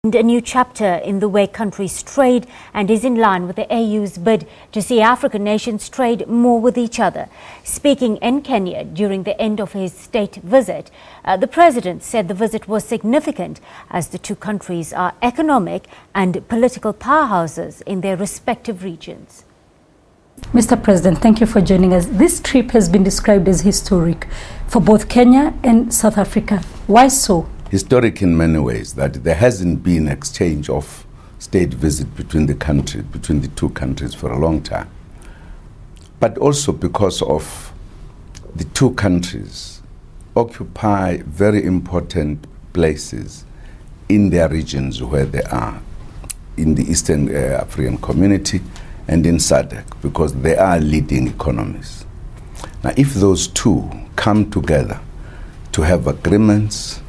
A new chapter in the way countries trade and is in line with the AU's bid to see African nations trade more with each other. Speaking in Kenya during the end of his state visit, the president said the visit was significant as the two countries are economic and political powerhouses in their respective regions. Mr. President, thank you for joining us. This trip has been described as historic for both Kenya and South Africa. Why so? Historic in many ways, that there hasn't been exchange of state visit between the two countries for a long time. But also because of the two countries occupy very important places in their regions where they are, in the Eastern African Community and in SADC, because they are leading economies. Now, if those two come together to have agreements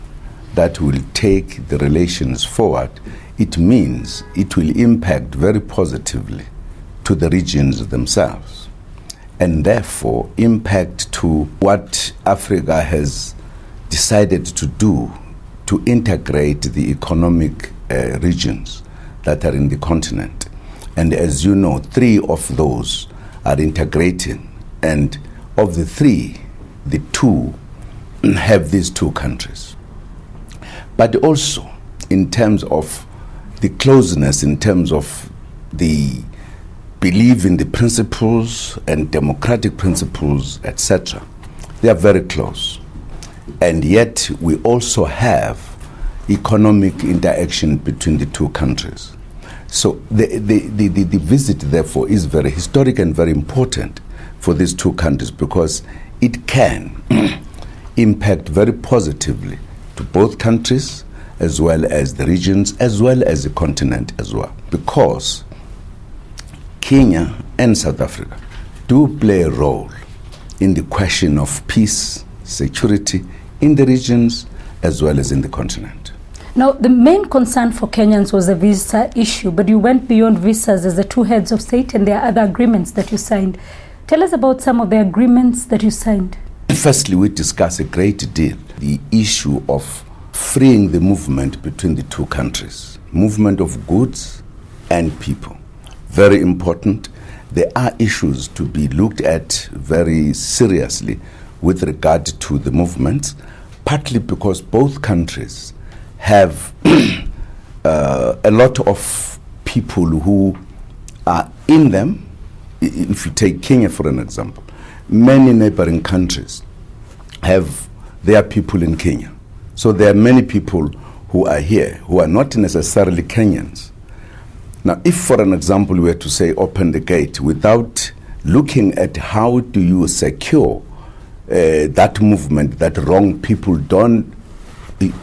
that will take the relations forward, it means it will impact very positively to the regions themselves, and therefore impact to what Africa has decided to do to integrate the economic regions that are in the continent. And as you know, 3 of those are integrating, and of the 3, the 2 have these 2 countries. But also in terms of the closeness, in terms of the belief in the principles and democratic principles, etc., they are very close. And yet we also have economic interaction between the 2 countries. So the visit, therefore, is very historic and very important for these 2 countries, because it can impact very positively to both countries, as well as the regions, as well as the continent as well. Because Kenya and South Africa do play a role in the question of peace, security in the regions, as well as in the continent. Now, the main concern for Kenyans was the visa issue, but you went beyond visas as the 2 heads of state, and there are other agreements that you signed. Tell us about some of the agreements that you signed. Firstly, we discussed a great deal the issue of freeing the movement between the 2 countries, movement of goods and people. Very important. There are issues to be looked at very seriously with regard to the movements, partly because both countries have a lot of people who are in them. If you take Kenya for an example, many neighboring countries have their people in Kenya. So there are many people who are here who are not necessarily Kenyans. Now, if, for an example, we were to say open the gate without looking at how do you secure that movement, that wrong people don't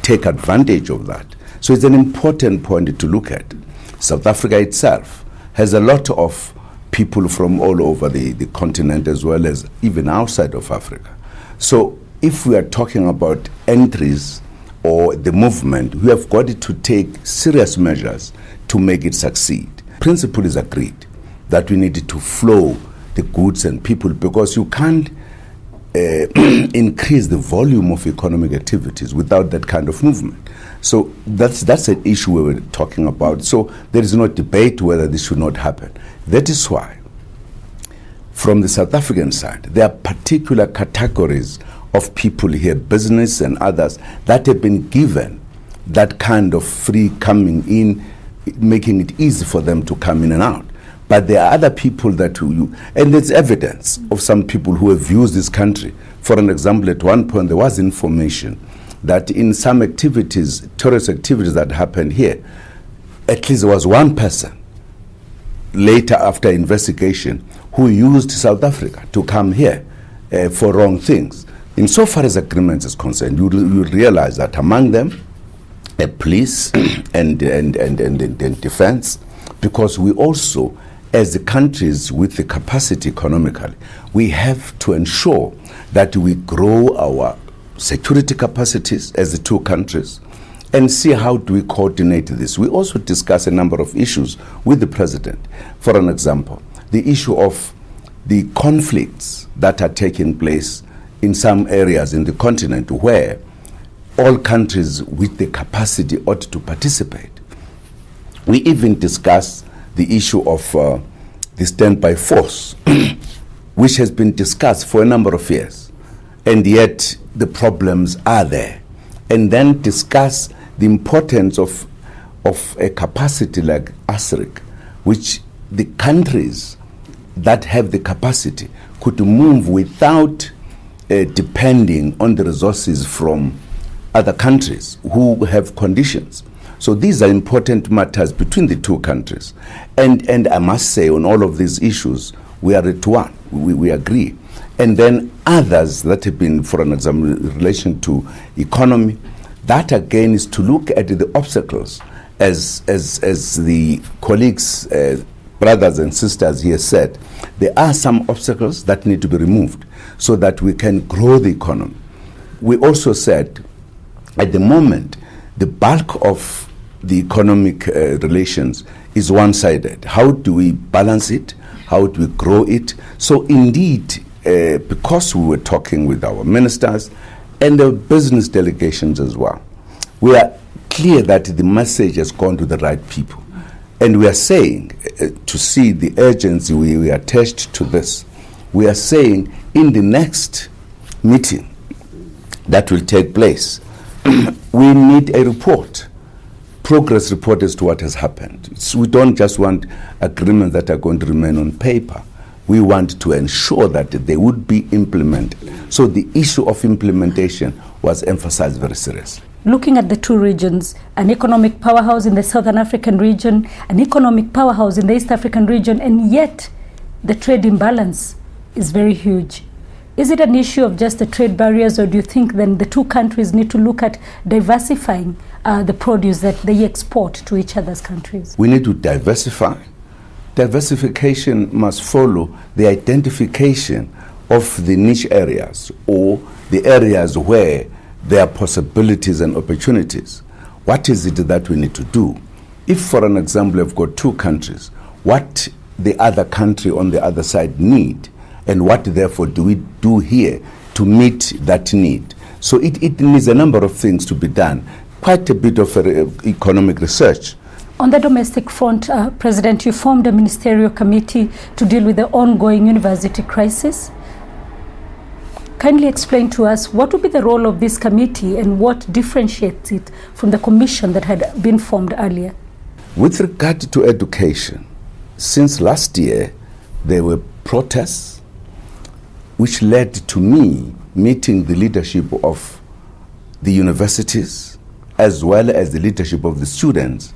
take advantage of that. So it's an important point to look at. South Africa itself has a lot of people from all over the continent, as well as even outside of Africa. So if we are talking about entries or the movement, we have got to take serious measures to make it succeed. Principle is agreed that we need to flow the goods and people, because you can't increase the volume of economic activities without that kind of movement. So that's an issue we were talking about. So there is no debate whether this should not happen. That is why, from the South African side, there are particular categories of people here, business and others, that have been given that kind of free coming in, making it easy for them to come in and out. But there are other people that and there's evidence of some people who have used this country. For an example, at one point there was information that in some activities, tourist activities that happened here, at least there was one person, later after investigation, who used South Africa to come here for wrong things. Insofar as agreements is concerned, you realize that among them, police and defense, because we also, as the countries with the capacity economically, we have to ensure that we grow our security capacities as the 2 countries and see how do we coordinate this. We also discuss a number of issues with the president. For an example, the issue of the conflicts that are taking place in some areas in the continent where all countries with the capacity ought to participate. We even discussed the issue of the standby force, which has been discussed for a number of years, and yet the problems are there. And then discuss the importance of a capacity like ASRIC, which the countries that have the capacity could move without depending on the resources from other countries who have conditions. So these are important matters between the two countries. And I must say, on all of these issues, we are at one. We agree. And then others that have been, for an example, in relation to economy, that again is to look at the obstacles, as the colleagues, brothers and sisters here said. There are some obstacles that need to be removed so that we can grow the economy. We also said, at the moment, the bulk of the economic relations is one-sided. How do we balance it? How do we grow it? So indeed, because we were talking with our ministers and the business delegations as well, we are clear that the message has gone to the right people. And we are saying, to see the urgency we attached to this, we are saying in the next meeting that will take place, we need a report, progress report as to what has happened. So we don't just want agreements that are going to remain on paper. We want to ensure that they would be implemented. So the issue of implementation was emphasized very seriously. Looking at the two regions, an economic powerhouse in the Southern African region, an economic powerhouse in the East African region, and yet the trade imbalance is very huge. Is it an issue of just the trade barriers, or do you think then the two countries need to look at diversifying the produce that they export to each other's countries? We need to diversify. Diversification must follow the identification of the niche areas or the areas where there are possibilities and opportunities. What is it that we need to do? If, for an example, we've got two countries, what the other country on the other side need, and what therefore do we do here to meet that need? So it needs a number of things to be done, quite a bit of economic research. On the domestic front, President, you formed a ministerial committee to deal with the ongoing university crisis. Kindly explain to us what would be the role of this committee and what differentiates it from the commission that had been formed earlier. With regard to education, since last year there were protests which led to me meeting the leadership of the universities as well as the leadership of the students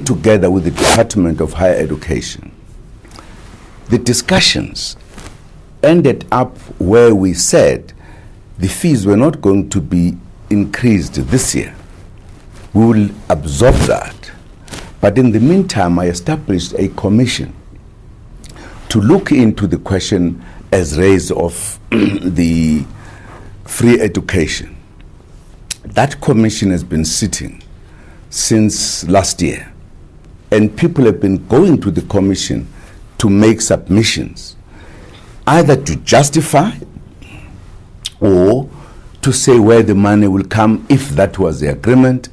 together with the Department of Higher Education. The discussions ended up where we said the fees were not going to be increased this year. We will absorb that. But in the meantime, I established a commission to look into the question as raised of the free education. That commission has been sitting since last year, and people have been going to the commission to make submissions, either to justify or to say where the money will come if that was the agreement.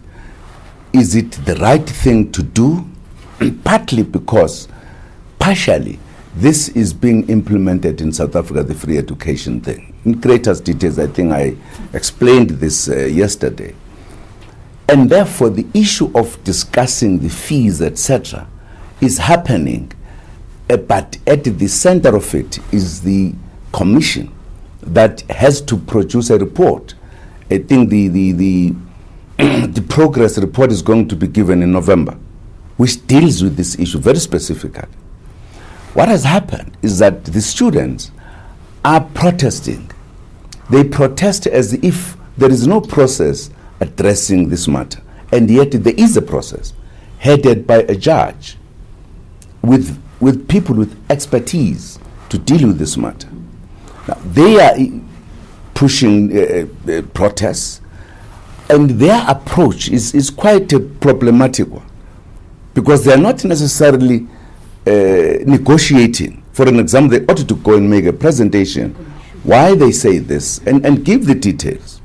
Is it the right thing to do? Partly because, partially, this is being implemented in South Africa, the free education thing. In greatest details, I think I explained this yesterday. And therefore, the issue of discussing the fees, etc., is happening. But at the center of it is the commission that has to produce a report. I think the progress report is going to be given in November, which deals with this issue very specifically. What has happened is that the students are protesting. They protest as if there is no process addressing this matter, and yet there is a process headed by a judge with people with expertise to deal with this matter. Now, they are pushing protests, and their approach is quite a problematic one, because they are not necessarily negotiating. For an example, they ought to go and make a presentation why they say this and give the details.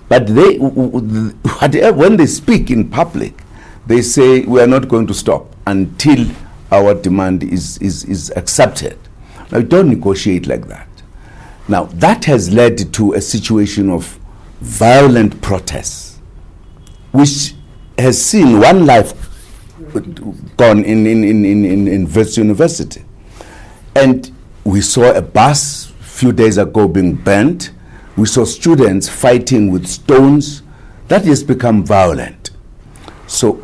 But when they speak in public, they say we are not going to stop until our demand is accepted. Now, you don't negotiate like that. Now, that has led to a situation of violent protests, which has seen one life gone in Wits University. And we saw a bus a few days ago being burnt. We saw students fighting with stones. That has become violent. So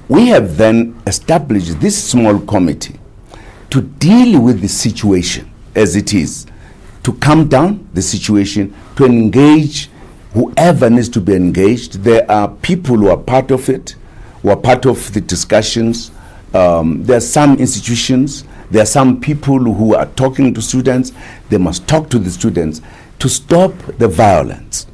we have then established this small committee to deal with the situation as it is, to calm down the situation, to engage whoever needs to be engaged. There are people who are part of it, who are part of the discussions. There are some institutions, there are some people who are talking to students. They must talk to the students to stop the violence.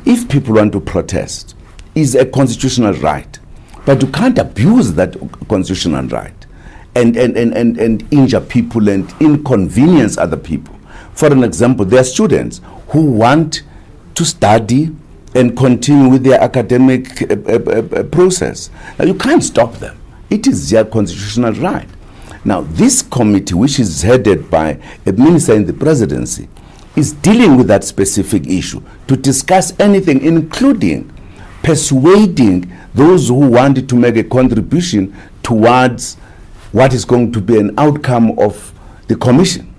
If people want to protest, it's a constitutional right, but you can't abuse that constitutional right and injure people and inconvenience other people. For an example, there are students who want to study and continue with their academic process. Now, you can't stop them. It is their constitutional right. Now, this committee, which is headed by a minister in the presidency, is dealing with that specific issue to discuss anything, including persuading those who want to make a contribution towards what is going to be an outcome of the commission.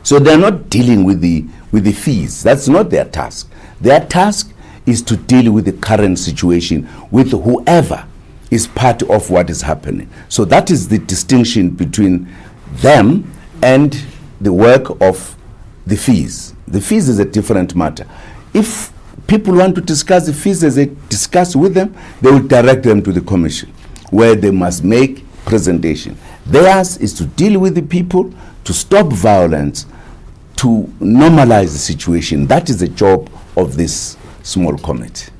So they're not dealing with the fees. That's not their task. Their task is to deal with the current situation with whoever is part of what is happening. So that is the distinction between them and the work of the fees. The fees is a different matter. If people want to discuss the fees, as they discuss with them, they will direct them to the commission, where they must make presentation. Theirs is to deal with the people, to stop violence, to normalize the situation. That is the job of this small committee.